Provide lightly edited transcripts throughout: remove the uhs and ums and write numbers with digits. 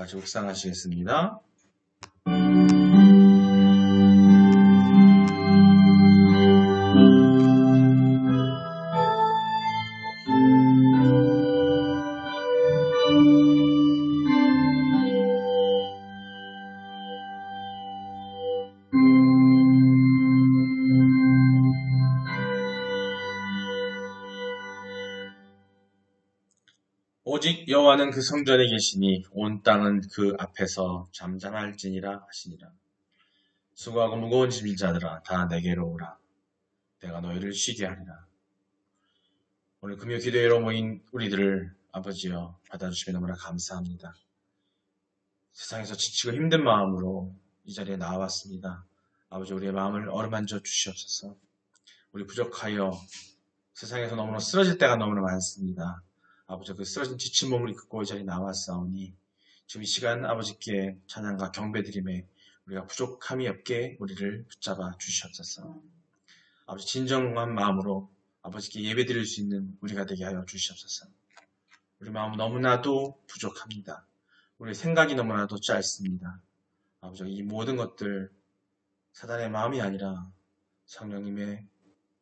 다 같이 묵상하시겠습니다. 오직 여호와는 그 성전에 계시니 온 땅은 그 앞에서 잠잠할지니라 하시니라. 수고하고 무거운 짐진 자들아 다 내게로 오라. 내가 너희를 쉬게 하리라. 오늘 금요 기도회로 모인 우리들을 아버지여 받아주시면 너무나 감사합니다. 세상에서 지치고 힘든 마음으로 이 자리에 나와왔습니다. 아버지 우리의 마음을 어루만져 주시옵소서. 우리 부족하여 세상에서 너무나 쓰러질 때가 너무나 많습니다. 아버지 그 쓰러진 지친 몸을 이끌고 이 자리에 나왔사오니 지금 이 시간 아버지께 찬양과 경배드림에 우리가 부족함이 없게 우리를 붙잡아 주시옵소서. 아버지 진정한 마음으로 아버지께 예배드릴 수 있는 우리가 되게 하여 주시옵소서. 우리 마음 너무나도 부족합니다. 우리의 생각이 너무나도 짧습니다. 아버지 이 모든 것들 사단의 마음이 아니라 성령님의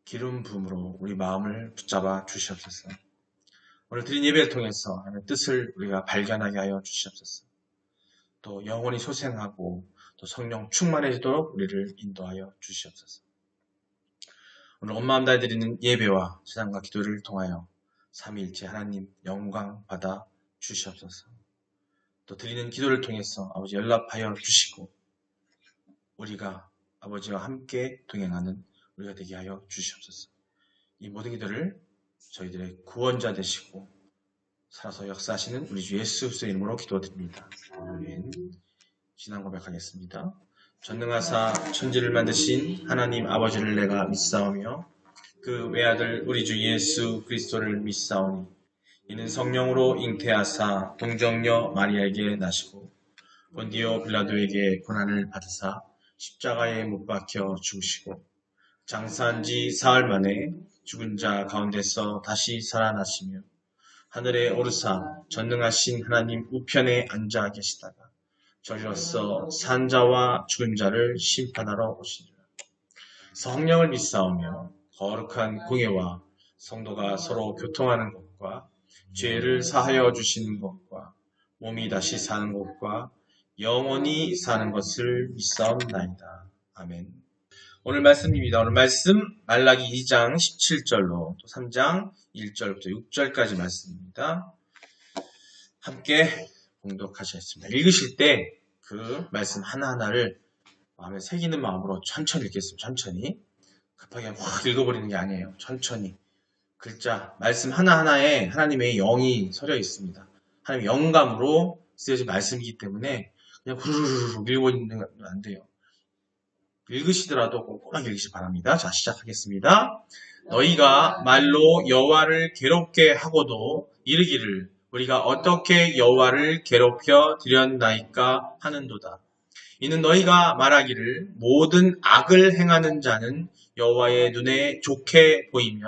기름 부음으로 우리 마음을 붙잡아 주시옵소서. 오늘 드린 예배를 통해서 하나님의 뜻을 우리가 발견하게 하여 주시옵소서. 또 영혼이 소생하고 또 성령 충만해지도록 우리를 인도하여 주시옵소서. 오늘 온 마음 다해 드리는 예배와 찬양과 기도를 통하여 삼위일체 하나님 영광 받아 주시옵소서. 또 드리는 기도를 통해서 아버지 연락하여 주시고 우리가 아버지와 함께 동행하는 우리가 되게 하여 주시옵소서. 이 모든 기도를 저희들의 구원자 되시고 살아서 역사하시는 우리 주 예수 그리스도의 이름으로 기도드립니다. 아멘. 신앙 고백하겠습니다. 전능하사 천지를 만드신 하나님 아버지를 내가 믿사오며 그 외아들 우리 주 예수 그리스도를 믿사오니 이는 성령으로 잉태하사 동정녀 마리아에게 나시고 본디오 빌라도에게 고난을 받으사 십자가에 못 박혀 죽으시고 장사한 지 사흘 만에 죽은 자 가운데서 다시 살아나시며 하늘에 오르사 전능하신 하나님 우편에 앉아 계시다가 저리로서 산 자와 죽은 자를 심판하러 오시리라. 성령을 믿사오며 거룩한 공예와 성도가 서로 교통하는 것과 죄를 사하여 주시는 것과 몸이 다시 사는 것과 영원히 사는 것을 믿사옵나이다. 아멘. 오늘 말씀입니다. 오늘 말씀 말라기 2장 17절로 또 3장 1절부터 6절까지 말씀입니다. 함께 봉독하시겠습니다. 읽으실 때 그 말씀 하나하나를 마음에 새기는 마음으로 천천히 읽겠습니다. 천천히. 급하게 확 읽어버리는 게 아니에요. 천천히. 글자, 말씀 하나하나에 하나님의 영이 서려 있습니다. 하나님의 영감으로 쓰여진 말씀이기 때문에 그냥 후루루루 읽어버리면 안 돼요. 읽으시더라도 꼼꼼하게 읽으시기 바랍니다. 자, 시작하겠습니다. 너희가 말로 여호와를 괴롭게 하고도 이르기를 우리가 어떻게 여호와를 괴롭혀 드렸나이까 하는도다. 이는 너희가 말하기를 모든 악을 행하는 자는 여호와의 눈에 좋게 보이며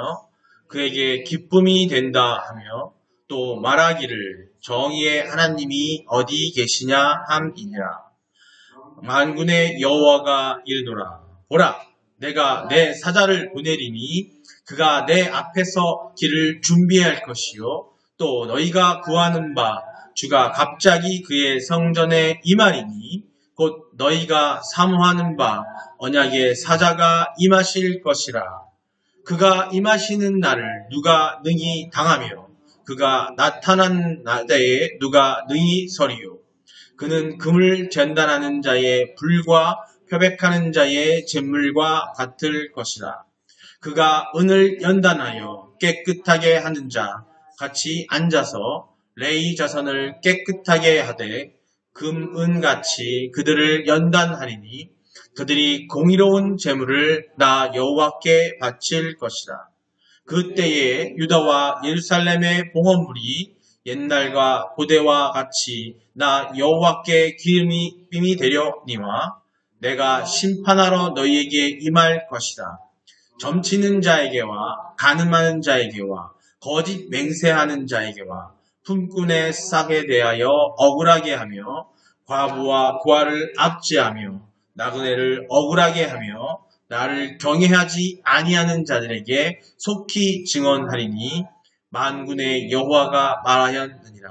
그에게 기쁨이 된다 하며 또 말하기를 정의의 하나님이 어디 계시냐 함이니라. 만군의 여호와가 이르노라. 보라, 내가 내 사자를 보내리니 그가 내 앞에서 길을 준비할 것이요 또 너희가 구하는 바 주가 갑자기 그의 성전에 임하리니 곧 너희가 사모하는 바 언약의 사자가 임하실 것이라. 그가 임하시는 날을 누가 능히 당하며 그가 나타난 날에 누가 능히 서리요. 그는 금을 전단하는 자의 불과 표백하는 자의 잿물과 같을 것이라. 그가 은을 연단하여 깨끗하게 하는 자 같이 앉아서 레이 자선을 깨끗하게 하되 금, 은같이 그들을 연단하리니 그들이 공의로운 제물을 나 여호와께 바칠 것이라. 그때에 유다와 예루살렘의 봉헌물이 옛날과 고대와 같이 나 여호와께 기름이 되려니와 내가 심판하러 너희에게 임할 것이다. 점치는 자에게와 간음하는 자에게와 거짓 맹세하는 자에게와 품꾼의 싹에 대하여 억울하게 하며 과부와 고아를 압제하며 나그네를 억울하게 하며 나를 경외하지 아니하는 자들에게 속히 증언하리니 만군의 여호와가 말하였느니라.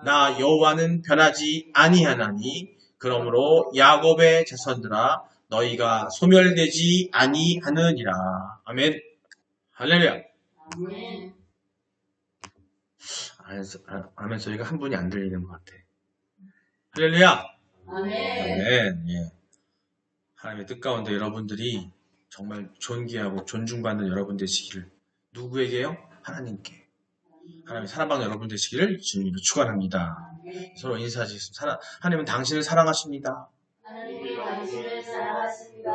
나 여호와는 변하지 아니하나니 그러므로 야곱의 자손들아 너희가 소멸되지 아니하느니라. 아멘. 할렐루야. 아멘. 아멘 소리가 한 분이 안 들리는 것 같아. 할렐루야. 아멘. 아멘. 예. 하나님의 뜻 가운데 여러분들이 정말 존귀하고 존중받는 여러분 되시기를. 누구에게요? 하나님께. 하나님 사랑받는 여러분 되시기를 주님으로 축원합니다. 서로 인사하시겠습니다. 하나님은 당신을 사랑하십니다. 하나님이 당신을 사랑하십니다.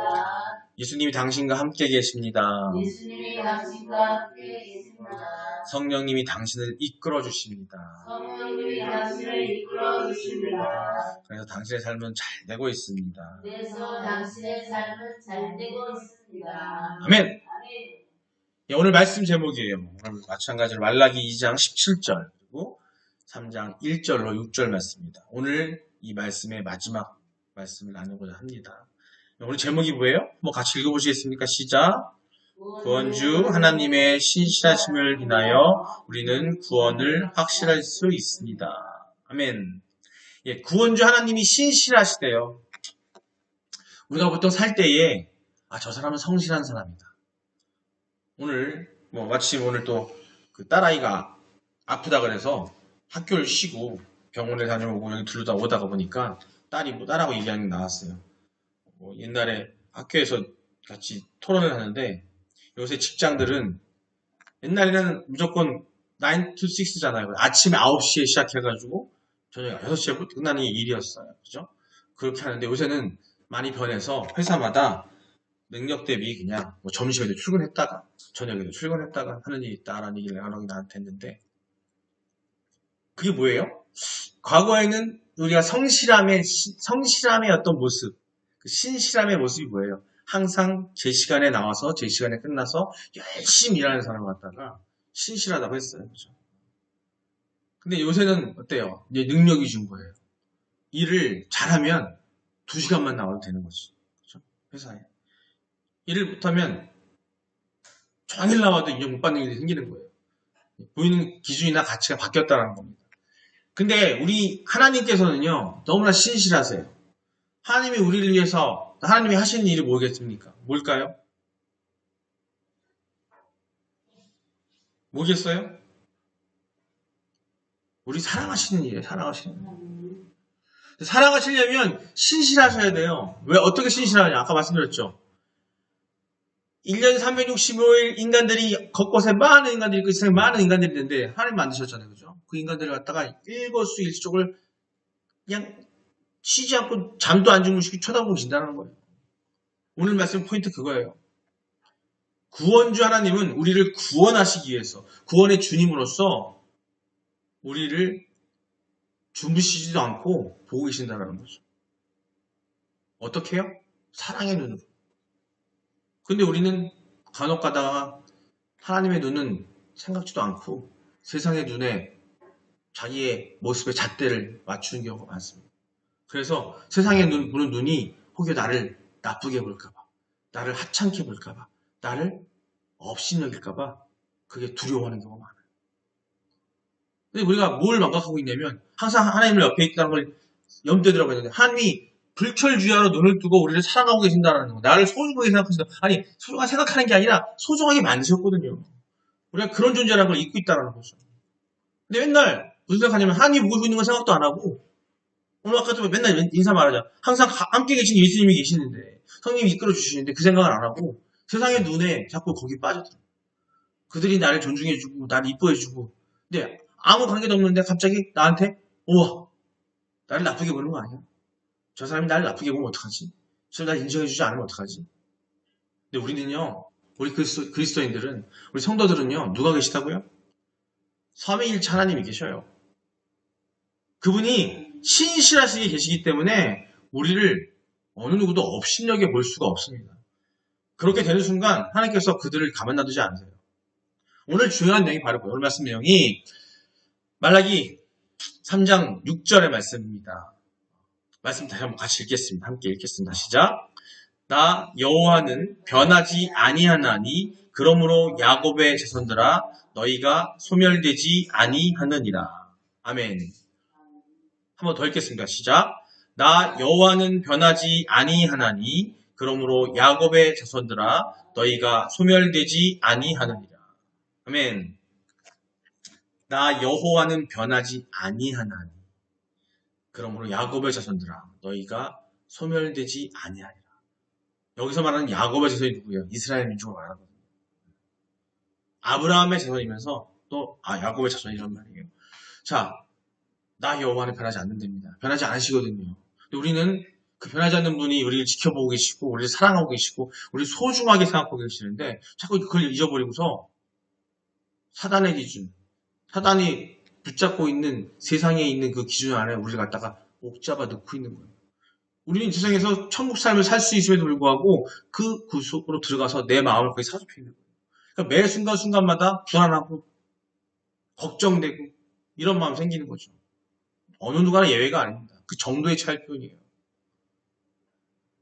예수님이 당신과 함께 계십니다. 예수님이 당신과 함께 계십니다. 성령님이 당신을 이끌어 주십니다. 성령님이 당신을 이끌어 주십니다. 그래서 당신의 삶은 잘 되고 있습니다. 그래서 당신의 삶은 잘 되고 있습니다. 아멘. 아멘. 예, 오늘 말씀 제목이에요. 오늘 마찬가지로 말라기 2장 17절 그리고 3장 1절로 6절 말씀입니다. 오늘 이 말씀의 마지막 말씀을 나누고자 합니다. 오늘 제목이 뭐예요? 같이 읽어보시겠습니까? 시작. 구원주 하나님의 신실하심을 인하여 우리는 구원을 확실할 수 있습니다. 아멘. 예, 구원주 하나님이 신실하시대요. 우리가 보통 살 때에 저 사람은 성실한 사람이다. 오늘 마침 오늘 또 그 딸아이가 아프다 그래서 학교를 쉬고 병원에 다녀오고 여기 들르다 오다가 보니까 딸하고 얘기하는 게 나왔어요. 옛날에 학교에서 같이 토론을 하는데 요새 직장들은 옛날에는 무조건 9 to 6잖아요. 아침에 9시에 시작해가지고 저녁 6시에 끝나는 게 일이었어요. 그죠? 그렇게 하는데 요새는 많이 변해서 회사마다 능력 대비 그냥 점심에도 출근했다가 저녁에도 출근했다가 하는 일이 있다라는 얘기를 나한테 했는데 그게 뭐예요? 과거에는 우리가 성실함의 어떤 모습, 그 신실함의 모습이 뭐예요? 항상 제 시간에 나와서 제 시간에 끝나서 열심히 일하는 사람 같다가 신실하다고 했어요. 그죠? 근데 요새는 어때요? 이제 능력이 준 거예요. 일을 잘하면 2시간만 나와도 되는 거지. 그죠? 회사에. 일을 못하면 종일 나와도 인정 못 받는 일이 생기는 거예요. 보이는 기준이나 가치가 바뀌었다는 겁니다. 근데 우리 하나님께서는요 너무나 신실하세요. 하나님이 우리를 위해서 하나님이 하시는 일이 뭐겠습니까? 뭘까요? 뭐겠어요? 우리 사랑하시는 일이에요. 사랑하시는 일. 사랑하시려면 신실하셔야 돼요. 왜 어떻게 신실하냐? 아까 말씀드렸죠. 1년 365일 인간들이 곳곳에 많은 인간들이 그 세상에 많은 인간들이 있는데 하나님 만드셨잖아요. 그죠? 그 인간들을 갖다가 일거수일투족을 그냥 쉬지 않고 잠도 안 주무시고 쳐다보고 계신다는 거예요. 오늘 말씀 포인트 그거예요. 구원주 하나님은 우리를 구원하시기 위해서 구원의 주님으로서 우리를 주무시지도 않고 보고 계신다는 거죠. 어떻게 해요? 사랑의 눈으로. 근데 우리는 간혹 가다가 하나님의 눈은 생각지도 않고 세상의 눈에 자기의 모습의 잣대를 맞추는 경우가 많습니다. 그래서 세상에 보는 눈이 혹여 나를 나쁘게 볼까봐, 나를 하찮게 볼까봐, 나를 업신여길까봐 그게 두려워하는 경우가 많아요. 근데 우리가 뭘 망각하고 있냐면 항상 하나님을 옆에 있다는 걸 염두에 두라고 했는데 하나님이 불철주야로 눈을 뜨고 우리를 사랑하고 계신다는 거, 나를 소중하게 생각하신다. 아니 소중하게 생각하는 게 아니라 소중하게 만드셨거든요. 우리가 그런 존재라는 걸 잊고 있다는 거죠. 근데 맨날 무슨 생각하냐면 하나님 보고 있는 건 생각도 안 하고 오늘 아까도 맨날 인사 말하자. 항상 함께 계신 예수님이 계시는데 성령님이 이끌어 주시는데 그 생각을 안 하고 세상의 눈에 자꾸 거기 빠져들어요. 그들이 나를 존중해주고 나를 이뻐해주고 근데 아무 관계도 없는데 갑자기 나한테 우와 나를 나쁘게 보는 거 아니야? 저 사람이 나를 나쁘게 보면 어떡하지? 저 나를 인정해주지 않으면 어떡하지? 근데 우리는요 우리 그리스도인들은 우리 성도들은요 누가 계시다고요? 삼위일체 하나님이 계셔요. 그분이 신실하시게 계시기 때문에 우리를 어느 누구도 업신여겨 볼 수가 없습니다. 그렇게 되는 순간 하나님께서 그들을 가만 놔두지 않으세요. 오늘 중요한 내용이 바로 오늘 말씀 내용이 말라기 3장 6절의 말씀입니다. 말씀 다시 한번 같이 읽겠습니다. 함께 읽겠습니다. 시작. 나 여호와는 변하지 아니하나니 그러므로 야곱의 자손들아 너희가 소멸되지 아니하느니라. 아멘. 한 번 더 읽겠습니다. 시작. 나 여호와는 변하지 아니하나니 그러므로 야곱의 자손들아 너희가 소멸되지 아니하느니라. 아멘. 나 여호와는 변하지 아니하나니 그러므로 야곱의 자손들아 너희가 소멸되지 아니하리라. 여기서 말하는 야곱의 자손이 누구예요? 이스라엘 민족을 말하거든요. 아브라함의 자손이면서 또 야곱의 자손이란 말이에요. 자, 나 여호와는 변하지 않는답니다. 변하지 않으시거든요. 근데 우리는 그 변하지 않는 분이 우리를 지켜보고 계시고 우리를 사랑하고 계시고 우리를 소중하게 생각하고 계시는데 자꾸 그걸 잊어버리고서 사단의 기준, 사단이 붙잡고 있는 세상에 있는 그 기준 안에 우리를 갖다가 옥잡아 넣고 있는 거예요. 우리는 세상에서 천국 삶을 살 수 있음에도 불구하고 그 속으로 들어가서 내 마음을 거기 사로잡혀 있는 거예요. 그러니까 매 순간순간마다 불안하고 걱정되고 이런 마음 생기는 거죠. 어느 누가나 예외가 아닙니다. 그 정도의 차일 뿐이에요.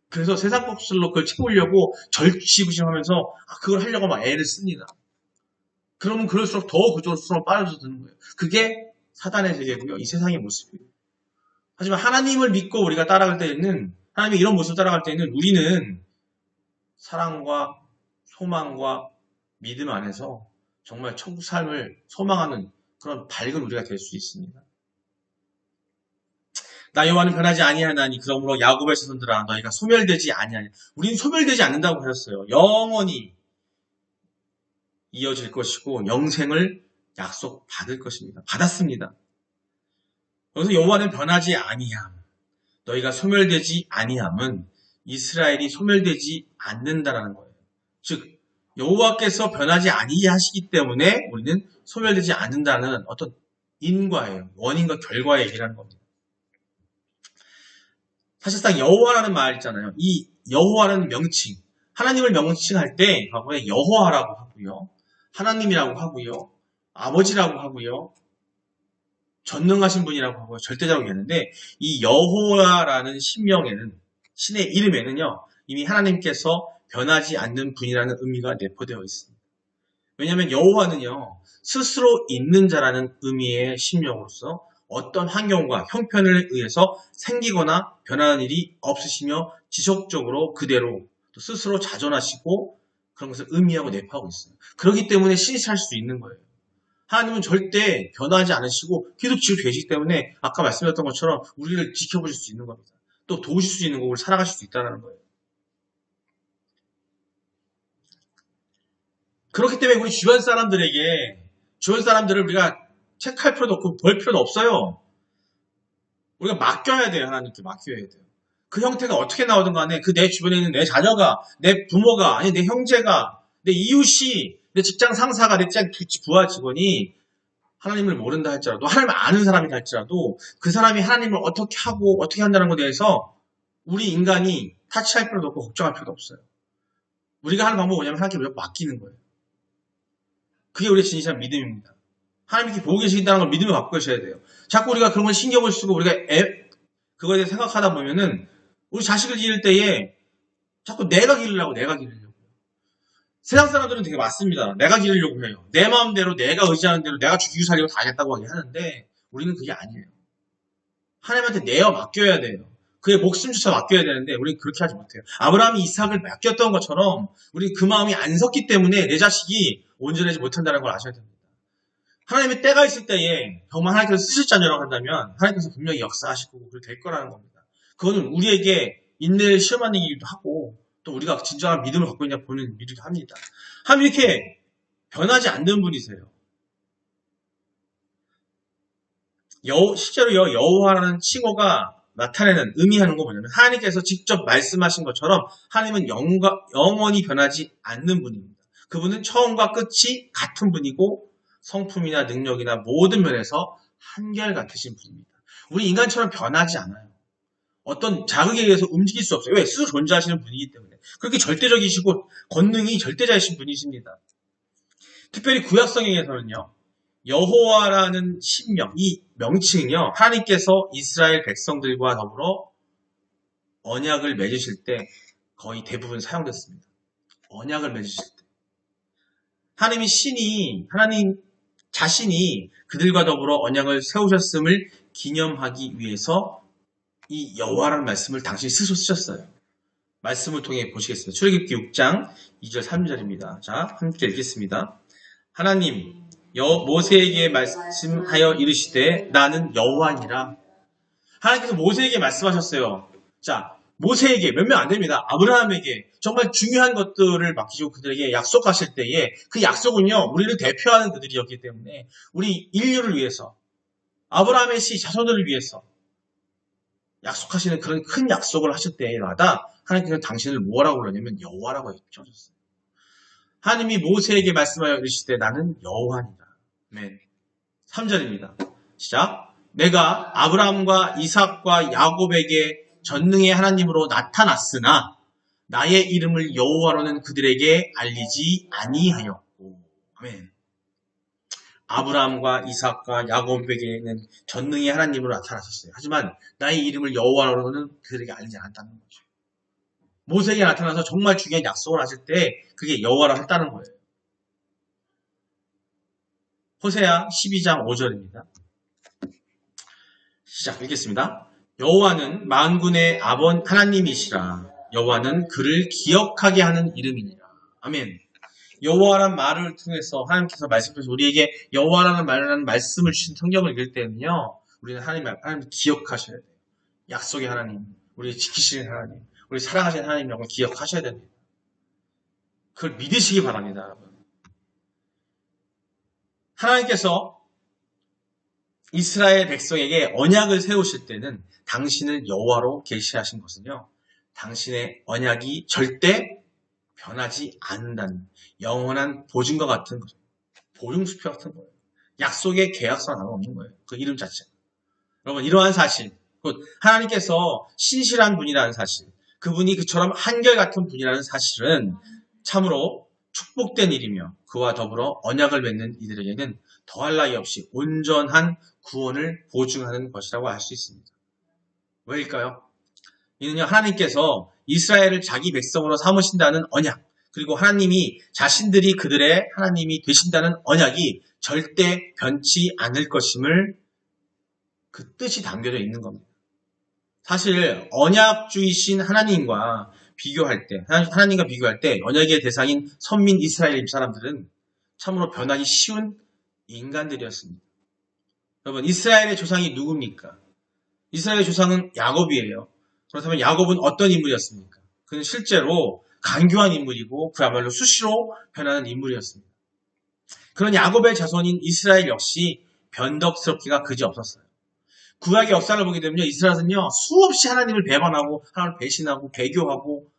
그래서 세상 법술로 그걸 채우려고 절치부심하면서 그걸 하려고 막 애를 씁니다. 그러면 그럴수록 더 그쪽으로 빠져서 드는 거예요. 그게 사단의 세계고요. 이 세상의 모습이에요. 하지만 하나님을 믿고 우리가 따라갈 때에는 하나님의 이런 모습을 따라갈 때에는 우리는 사랑과 소망과 믿음 안에서 정말 천국 삶을 소망하는 그런 밝은 우리가 될 수 있습니다. 나 여호와는 변하지 아니하나니 그러므로 야곱의 자손들아 너희가 소멸되지 아니하니. 우리는 소멸되지 않는다고 하셨어요. 영원히 이어질 것이고 영생을 약속받을 것입니다. 받았습니다. 여기서 여호와는 변하지 아니함. 너희가 소멸되지 아니함은 이스라엘이 소멸되지 않는다라는 거예요. 즉 여호와께서 변하지 아니하시기 때문에 우리는 소멸되지 않는다는 어떤 인과예요. 원인과 결과의 얘기라는 겁니다. 사실상 여호와라는 말 있잖아요. 이 여호와라는 명칭, 하나님을 명칭할 때 과거에 여호와라고 하고요. 하나님이라고 하고요. 아버지라고 하고요. 전능하신 분이라고 하고요. 절대자라고 했는데 이 여호와라는 신명에는 신의 이름에는요. 이미 하나님께서 변하지 않는 분이라는 의미가 내포되어 있습니다. 왜냐하면 여호와는요. 스스로 있는 자라는 의미의 신명으로서 어떤 환경과 형편에 의해서 생기거나 변하는 일이 없으시며 지속적으로 그대로 또 스스로 자존하시고 그런 것을 의미하고 내포하고 있어요. 그렇기 때문에 신이 살 수 있는 거예요. 하나님은 절대 변하지 않으시고 계속 지금 계시기 때문에 아까 말씀드렸던 것처럼 우리를 지켜보실 수 있는 겁니다. 또 도우실 수 있는 거고 살아가실 수 있다는 거예요. 그렇기 때문에 우리 주변 사람들을 우리가 체크할 필요도 없고 벌 필요도 없어요. 우리가 맡겨야 돼요. 하나님께 맡겨야 돼요. 그 형태가 어떻게 나오든 간에 그 내 주변에 있는 내 자녀가, 내 부모가, 아니 내 형제가, 내 이웃이, 내 직장 상사가, 내 부하 직원이 하나님을 모른다 할지라도, 하나님을 아는 사람이다 할지라도 그 사람이 하나님을 어떻게 하고 어떻게 한다는 것에 대해서 우리 인간이 타치할 필요도 없고 걱정할 필요도 없어요. 우리가 하는 방법은 뭐냐면 하나님께 무조건 맡기는 거예요. 그게 우리의 진실한 믿음입니다. 하나님께 보고 계신다는 걸 믿음을 갖고 계셔야 돼요. 자꾸 우리가 그런 걸 신경을 쓰고 우리가 그거에 대해 생각하다 보면은 우리 자식을 기를 때에 자꾸 내가 기르려고. 세상 사람들은 되게 맞습니다. 내가 기르려고 해요. 내 마음대로 내가 의지하는 대로 내가 죽이고 살리고 다 하겠다고 하는데 우리는 그게 아니에요. 하나님한테 내어 맡겨야 돼요. 그의 목숨조차 맡겨야 되는데 우리는 그렇게 하지 못해요. 아브라함이 이삭을 맡겼던 것처럼 우리는 그 마음이 안 섰기 때문에 내 자식이 온전하지 못한다는 걸 아셔야 됩니다. 하나님의 때가 있을 때에 정말 하나님께서 쓰실 자녀라고 한다면 하나님께서 분명히 역사하시고 그렇게 될 거라는 겁니다. 그거는 우리에게 인내를 시험하는 일이기도 하고 또 우리가 진정한 믿음을 갖고 있냐 보는 일이기도 합니다. 하나님 이렇게 변하지 않는 분이세요. 실제로 여호와라는 칭호가 나타내는 의미하는 거 뭐냐면 하나님께서 직접 말씀하신 것처럼 하나님은 영원히 변하지 않는 분입니다. 그분은 처음과 끝이 같은 분이고 성품이나 능력이나 모든 면에서 한결같으신 분입니다. 우리 인간처럼 변하지 않아요. 어떤 자극에 의해서 움직일 수 없어요. 왜? 스스로 존재하시는 분이기 때문에. 그렇게 절대적이시고 권능이 절대자이신 분이십니다. 특별히 구약성경에서는요. 여호와라는 신명, 이 명칭은요, 하나님께서 이스라엘 백성들과 더불어 언약을 맺으실 때 거의 대부분 사용됐습니다. 언약을 맺으실 때. 하나님 자신이 그들과 더불어 언약을 세우셨음을 기념하기 위해서 이 여호와라는 말씀을 당신이 스스로 쓰셨어요. 말씀을 통해 보시겠습니다. 출애굽기 6장 2절 3절입니다. 자, 함께 읽겠습니다. 하나님 모세에게 말씀하여 이르시되 나는 여호와니라. 하나님께서 모세에게 말씀하셨어요. 자, 모세에게 몇 명 안 됩니다. 아브라함에게 정말 중요한 것들을 맡기시고 그들에게 약속하실 때에 그 약속은요, 우리를 대표하는 그들이었기 때문에 우리 인류를 위해서, 아브라함의 자손들을 위해서 약속하시는 그런 큰 약속을 하실 때마다 하나님께서 당신을 뭐라고 그러냐면 여호와라고 해주셨어요. 하나님이 모세에게 말씀하여 이르시되 나는 여호와니라. 아멘. 3절입니다. 시작. 내가 아브라함과 이삭과 야곱에게 전능의 하나님으로 나타났으나 나의 이름을 여호와로는 그들에게 알리지 아니하였고. 아멘. 아브라함과 이삭과 야곱에게는 전능의 하나님으로 나타나셨어요. 하지만 나의 이름을 여호와로는 그들에게 알리지 않았다는 거죠. 모세에게 나타나서 정말 중요한 약속을 하실 때 그게 여호와라 했다는 거예요. 호세아 12장 5절입니다. 시작 읽겠습니다. 여호와는 만군의 하나님이시라. 여호와는 그를 기억하게 하는 이름이니라. 아멘. 여호와란 말을 통해서 하나님께서 말씀하셔서 우리에게 여호와라는 말씀을 주신 성경을 읽을 때는요, 우리는 하나님 기억하셔야 돼요. 약속의 하나님, 우리 지키시는 하나님, 우리 사랑하시는 하나님이라고 기억하셔야 됩니다. 그걸 믿으시기 바랍니다, 여러분. 하나님께서 이스라엘 백성에게 언약을 세우실 때는 당신을 여호와로 계시하신 것은요, 당신의 언약이 절대 변하지 않는다는 영원한 보증과 같은 거죠. 보증수표 같은 거예요. 약속의 계약서가 없는 거예요. 그 이름 자체가. 여러분, 이러한 사실, 곧 하나님께서 신실한 분이라는 사실, 그분이 그처럼 한결같은 분이라는 사실은 참으로 축복된 일이며 그와 더불어 언약을 맺는 이들에게는 더할 나위 없이 온전한 구원을 보증하는 것이라고 할 수 있습니다. 왜일까요? 이는요, 하나님께서 이스라엘을 자기 백성으로 삼으신다는 언약, 그리고 하나님이 자신들이 그들의 하나님이 되신다는 언약이 절대 변치 않을 것임을 그 뜻이 담겨져 있는 겁니다. 사실 언약주이신 하나님과 비교할 때, 하나님과 비교할 때 언약의 대상인 선민 이스라엘 사람들은 참으로 변하기 쉬운 인간들이었습니다. 여러분, 이스라엘의 조상이 누굽니까? 이스라엘의 조상은 야곱이에요. 그렇다면 야곱은 어떤 인물이었습니까? 그는 실제로 간교한 인물이고 그야말로 수시로 변하는 인물이었습니다. 그런 야곱의 자손인 이스라엘 역시 변덕스럽기가 그지없었어요. 구약의 역사를 보게 되면요, 이스라엘은요, 수없이 하나님을 배반하고, 하나님을 배신하고, 배교하고,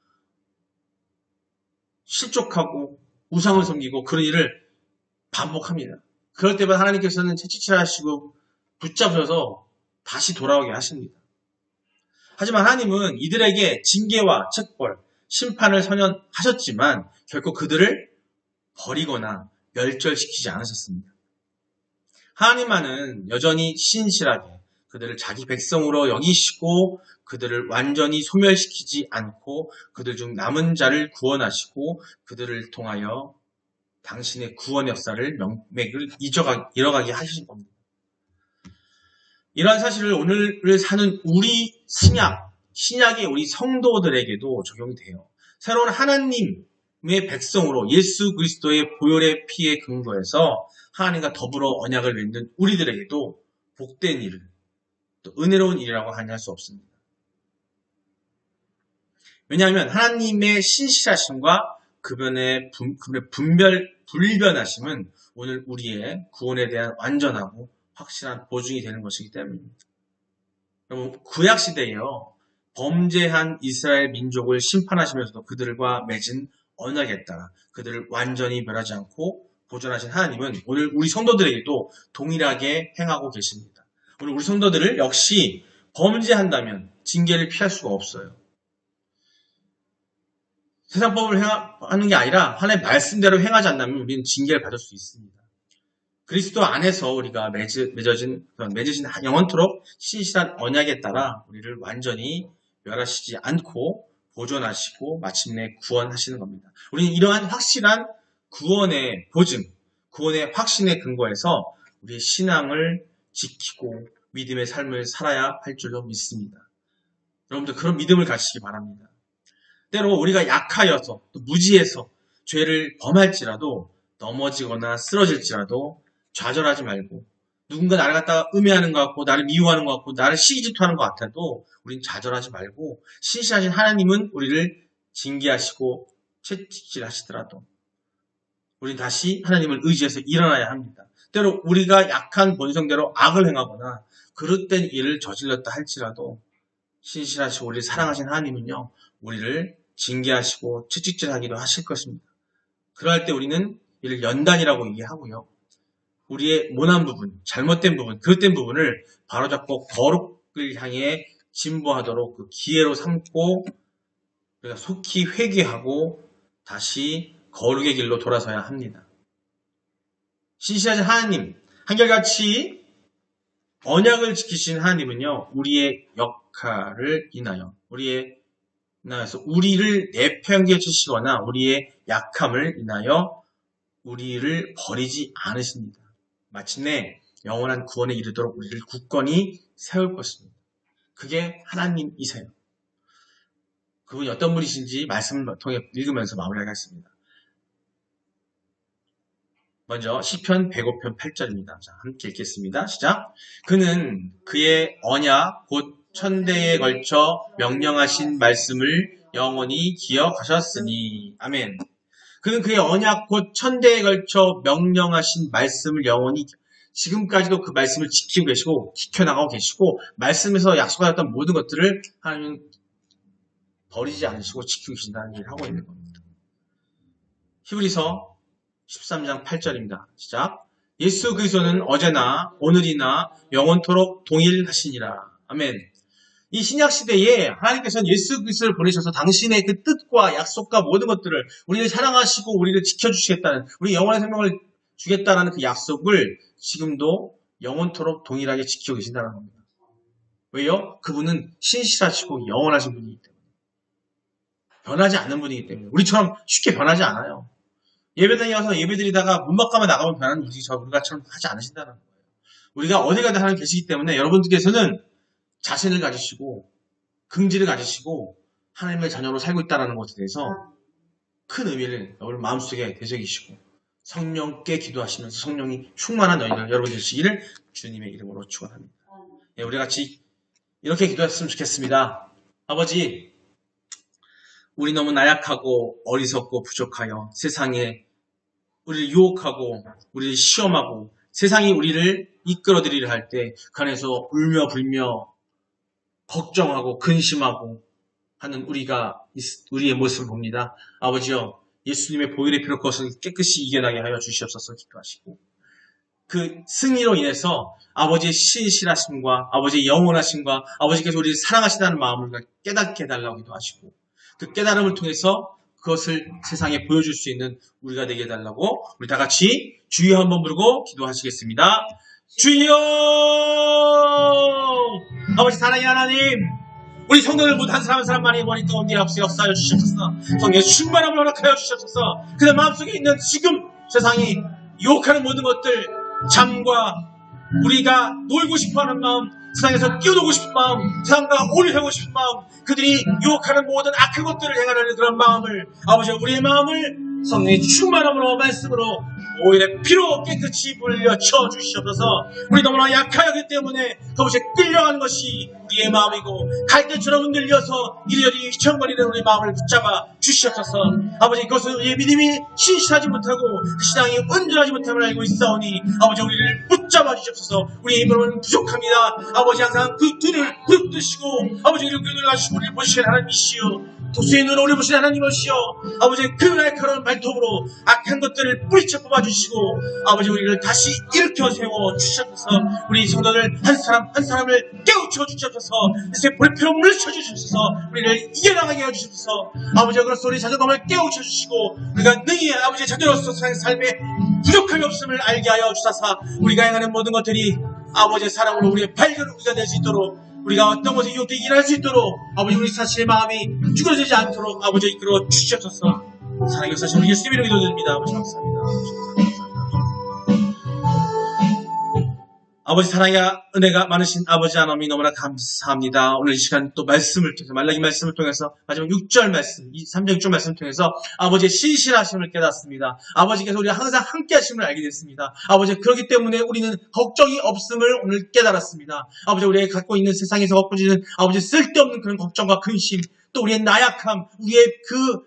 실족하고, 우상을 섬기고, 그런 일을 반복합니다. 그럴 때마다 하나님께서는 채찍질하시고, 붙잡으셔서 다시 돌아오게 하십니다. 하지만 하나님은 이들에게 징계와 책벌, 심판을 선언하셨지만, 결코 그들을 버리거나 멸절시키지 않으셨습니다. 하나님만은 여전히 신실하게, 그들을 자기 백성으로 여기시고 그들을 완전히 소멸시키지 않고 그들 중 남은 자를 구원하시고 그들을 통하여 당신의 구원 역사를 명맥을 이뤄가게 하신 겁니다. 이러한 사실을 오늘을 사는 우리 신약의 우리 성도들에게도 적용이 돼요. 새로운 하나님의 백성으로 예수 그리스도의 보혈의 피에 근거해서 하나님과 더불어 언약을 맺는 우리들에게도 복된 일을, 또 은혜로운 일이라고 할 수 없습니다. 왜냐하면 하나님의 신실하심과 그분의 불변하심은 오늘 우리의 구원에 대한 완전하고 확실한 보증이 되는 것이기 때문입니다. 여러분, 구약시대에요, 범죄한 이스라엘 민족을 심판하시면서도 그들과 맺은 언약에 따라 그들을 완전히 멸하지 않고 보존하신 하나님은 오늘 우리 성도들에게도 동일하게 행하고 계십니다. 오늘 우리 성도들을 역시 범죄한다면 징계를 피할 수가 없어요. 세상법을 하는 게 아니라 하나님의 말씀대로 행하지 않는다면 우리는 징계를 받을 수 있습니다. 그리스도 안에서 우리가 맺어진 영원토록 신실한 언약에 따라 우리를 완전히 멸하시지 않고 보존하시고 마침내 구원하시는 겁니다. 우리는 이러한 확실한 구원의 보증, 구원의 확신에 근거해서 우리의 신앙을 지키고 믿음의 삶을 살아야 할 줄로 믿습니다. 여러분들 그런 믿음을 가지시기 바랍니다. 때로 우리가 약하여서 또 무지해서 죄를 범할지라도 넘어지거나 쓰러질지라도 좌절하지 말고 누군가 나를 갖다가 음해하는 것 같고 나를 미워하는 것 같고 나를 시기질투하는 것 같아도 우린 좌절하지 말고 신실하신 하나님은 우리를 징계하시고 채찍질하시더라도 우린 다시 하나님을 의지해서 일어나야 합니다. 때로 우리가 약한 본성대로 악을 행하거나 그릇된 일을 저질렀다 할지라도 신실하시고 우리를 사랑하신 하나님은요 우리를 징계하시고 채찍질하기도 하실 것입니다. 그럴 때 우리는 이를 연단이라고 얘기하고요. 우리의 모난 부분, 잘못된 부분, 그릇된 부분을 바로잡고 거룩을 향해 진보하도록 그 기회로 삼고 우리가 속히 회개하고 다시 거룩의 길로 돌아서야 합니다. 신실하신 하나님, 한결같이 언약을 지키신 하나님은요, 우리의 역할을 인하여, 우리를 내팽개 치시거나 우리의 약함을 인하여 우리를 버리지 않으십니다. 마침내 영원한 구원에 이르도록 우리를 굳건히 세울 것입니다. 그게 하나님이세요. 그분이 어떤 분이신지 말씀을 통해 읽으면서 마무리하겠습니다. 먼저 시편 105편 8절입니다. 자, 함께 읽겠습니다. 시작. 그는 그의 언약 곧 천대에 걸쳐 명령하신 말씀을 영원히 기억하셨으니. 아멘. 그는 그의 언약 곧 천대에 걸쳐 명령하신 말씀을 영원히 지금까지도 그 말씀을 지키고 계시고 지켜나가고 계시고 말씀에서 약속하셨던 모든 것들을 하나님은 버리지 않으시고 지키고 계신다는 얘기를 하고 있는 겁니다. 히브리서 13장 8절입니다. 시작. 예수 그리스도는 어제나 오늘이나 영원토록 동일하시니라. 아멘. 이 신약시대에 하나님께서는 예수 그리스도를 보내셔서 당신의 그 뜻과 약속과 모든 것들을 우리를 사랑하시고 우리를 지켜주시겠다는 우리 영원의 생명을 주겠다는 그 약속을 지금도 영원토록 동일하게 지키고 계신다는 겁니다. 왜요? 그분은 신실하시고 영원하신 분이기 때문에. 변하지 않는 분이기 때문에. 우리처럼 쉽게 변하지 않아요. 예배당에 와서 예배드리다가 문 밖까지 나가면 변하는 우리가처럼 하지 않으신다는 거예요. 우리가 어디 가든 하나님 계시기 때문에 여러분들께서는 자신을 가지시고 긍지를 가지시고 하나님의 자녀로 살고 있다는 것에 대해서 큰 의미를 여러분 마음속에 되새기시고 성령께 기도하시면서 성령이 충만한 너희들 여러분 되시기를 주님의 이름으로 축원합니다. 네, 우리 같이 이렇게 기도했으면 좋겠습니다. 아버지, 우리 너무 나약하고 어리석고 부족하여 세상에 우리를 유혹하고 우리를 시험하고 세상이 우리를 이끌어들이려 할 때 그 안에서 울며 불며 걱정하고 근심하고 하는 우리의 모습을 봅니다. 아버지여, 예수님의 보혈의 피로 그것을 깨끗이 이겨나게 하여 주시옵소서 기도하시고 그 승리로 인해서 아버지의 신실하심과 아버지의 영원하심과 아버지께서 우리를 사랑하신다는 마음을 깨닫게 해달라고 기도하시고 그 깨달음을 통해서 그것을 세상에 보여줄 수 있는 우리가 되게 해달라고 우리 다 같이 주여 한번 부르고 기도하시겠습니다. 주여! 아버지 사랑의 하나님, 우리 성도들 모두 한 사람 한 사람만이 머리 가운데 앞서 역사하여 주시옵소서. 성령의 충만함을 허락하여 주시옵소서. 그들 마음속에 있는 지금 세상이 유혹하는 모든 것들, 잠과 우리가 놀고 싶어하는 마음, 세상에서 뛰어놀고 싶은 마음, 세상과 오류하고 싶은 마음, 그들이 유혹하는 모든 악한 것들을 행하려는 그런 마음을 아버지 우리의 마음을 성령의 충만함으로 말씀으로 오일의 피로 깨끗이 물려쳐 주시옵소서. 우리 너무나 약하기 때문에 그것에 끌려가는 것이 우리의 마음이고 갈대처럼 흔들려서 이리저리 휘청거리는 우리의 마음을 붙잡아 주시옵소서. 아버지, 그것은 우리의 믿음이 신실하지 못하고 그 신앙이 온전하지 못함을 알고 있사오니 아버지 우리를 붙잡아 주시옵소서. 우리의 힘으로는 부족합니다. 아버지 항상 그 눈을 부릅뜨시고 아버지 우리를 가시고 우리를 보시는 하나님이시여, 도수의 눈을 우리 보시는 하나님이시여, 아버지 그 날카로운 발톱으로 악한 것들을 뿌리쳐 뽑아주시고 아버지 우리를 다시 일으켜 세워 주시옵소서. 우리 성도들 한 사람 한 사람을 깨우쳐 주시옵소서. 이제 볼피로 물쳐 주시옵소서. 우리를 이겨나가게 해주시옵소서. 아버지 그로서 우리 자녀감을 깨우쳐 주시고 우리가 능히 아버지 자녀로서 삶의 부족함이 없음을 알게 하여 주사사 우리가 행하는 모든 것들이 아버지의 사랑으로 우리의 발견 우리가 될 수 있도록 우리가 어떤 것에 유혹되게 일할 수 있도록 아버지 우리 자신의 마음이 쭈그러지지 않도록 아버지 이끌어 주시옵소서. 사랑의 역사신 우리 예수님 이름으로 기도드립니다. 아버지 감사합니다. 아버지 사랑의 은혜가 많으신 아버지 하나님 너무나 감사합니다. 오늘 이 시간 또 말씀을 통해서 말라기 말씀을 통해서 마지막 6절 말씀, 3장 6절 말씀을 통해서 아버지의 신실하심을 깨닫습니다. 아버지께서 우리가 항상 함께 하심을 알게 됐습니다. 아버지 그렇기 때문에 우리는 걱정이 없음을 오늘 깨달았습니다. 아버지 우리가 갖고 있는 세상에서 갖고 있는 아버지 쓸데없는 그런 걱정과 근심 또 우리의 나약함, 우리의 그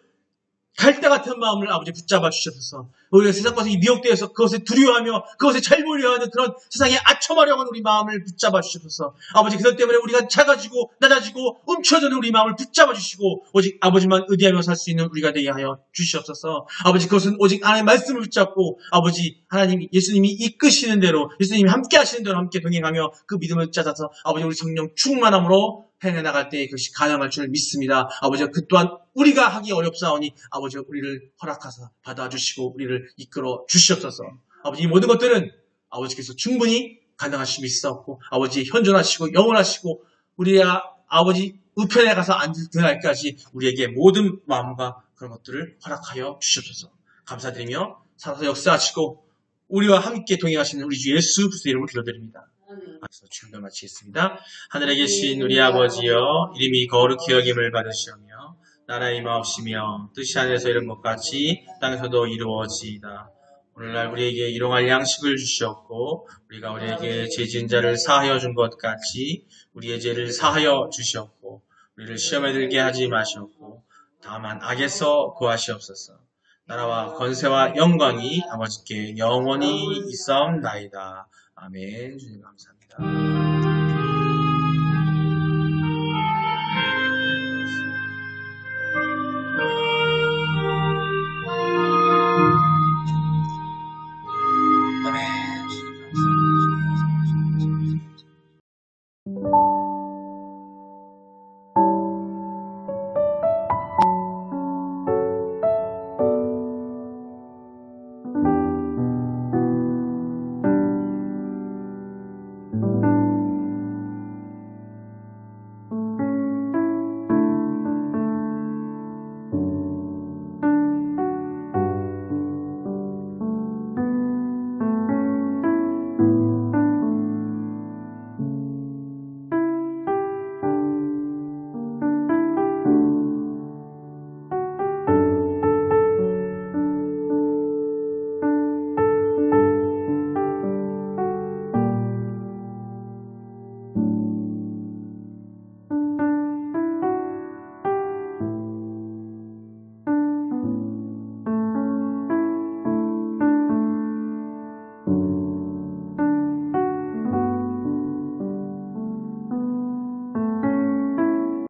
갈대 같은 마음을 아버지 붙잡아 주셔서 우리가 세상 것에 미혹되어서 그것에 두려워하며 그것에 잘 보려고 하는 그런 세상에 아첨하려고 하는 우리 마음을 붙잡아 주셔서 아버지 그것 때문에 우리가 작아지고 낮아지고 움츠러드는 우리 마음을 붙잡아 주시고 오직 아버지만 의지하며 살 수 있는 우리가 되게 하여 주시옵소서. 아버지 그것은 오직 하나님의 말씀을 붙잡고 아버지 하나님 예수님이 이끄시는 대로 예수님이 함께 하시는 대로 함께 동행하며 그 믿음을 찾아서 아버지 우리 성령 충만함으로 해내나갈 때 그것이 가능할 줄 믿습니다. 아버지 그 또한 우리가 하기 어렵사오니 아버지 우리를 허락하사 받아주시고 우리를 이끌어 주시옵소서. 아버지 이 모든 것들은 아버지께서 충분히 가능하심이 있었고 아버지 현존하시고 영원하시고 우리의 아버지 우편에 가서 앉을 그날까지 우리에게 모든 마음과 그런 것들을 허락하여 주시옵소서. 감사드리며 살아서 역사하시고 우리와 함께 동행하시는 우리 주 예수 그리스도의 이름으로 기도드립니다. 그래서 주님도 마치겠습니다. 하늘에 계신 우리 아버지여 이름이 거룩히 여김을 받으시오며 나라의 임하옵시며 뜻이 하늘에서 이룬 것 같이 땅에서도 이루어지이다. 오늘날 우리에게 일용할 양식을 주시옵고 우리가 우리에게 죄 지은 자를 사하여 준 것 같이 우리의 죄를 사하여 주시옵고 우리를 시험에 들게 하지 마시옵고 다만 악에서 구하시옵소서. 나라와 권세와 영광이 아버지께 영원히 있사옵나이다. 아멘. 주님 감사합니다.